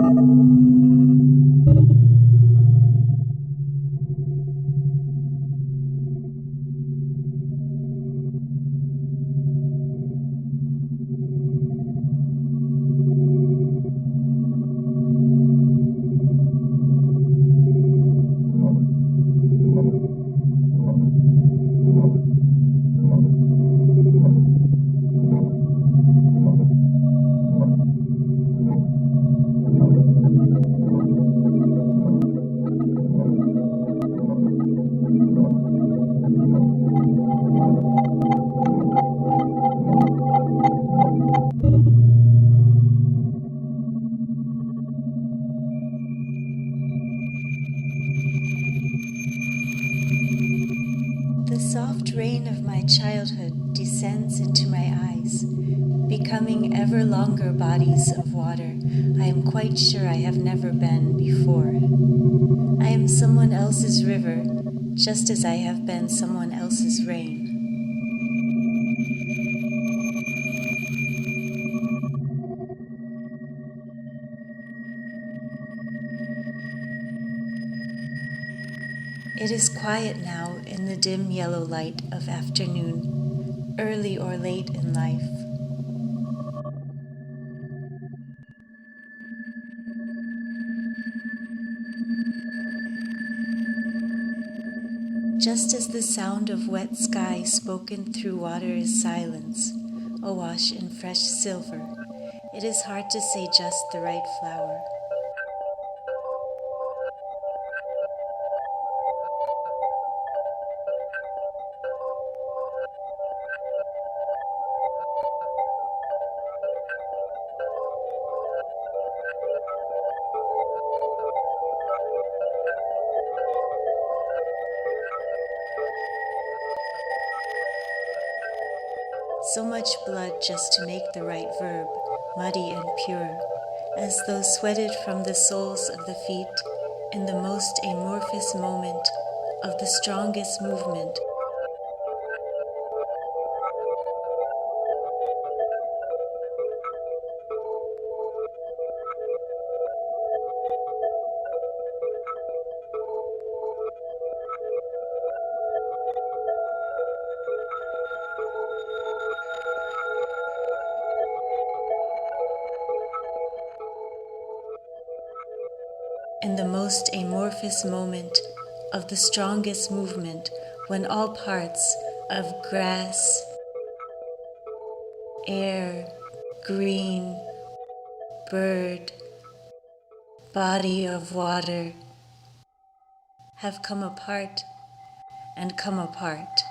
The soft rain of my childhood descends into my eyes, becoming ever longer bodies of water I am quite sure I have never been before. I am someone else's river, just as I have been someone else's rain. It is quiet now in the dim yellow light of afternoon, early or late in life. Just as the sound of wet sky spoken through water is silence, awash in fresh silver, it is hard to say just the right flower. So much blood just to make the right verb, muddy and pure, as though sweated from the soles of the feet in the most amorphous moment of the strongest movement. In the most amorphous moment of the strongest movement, when all parts of grass, air, green, bird, body of water have come apart and come apart.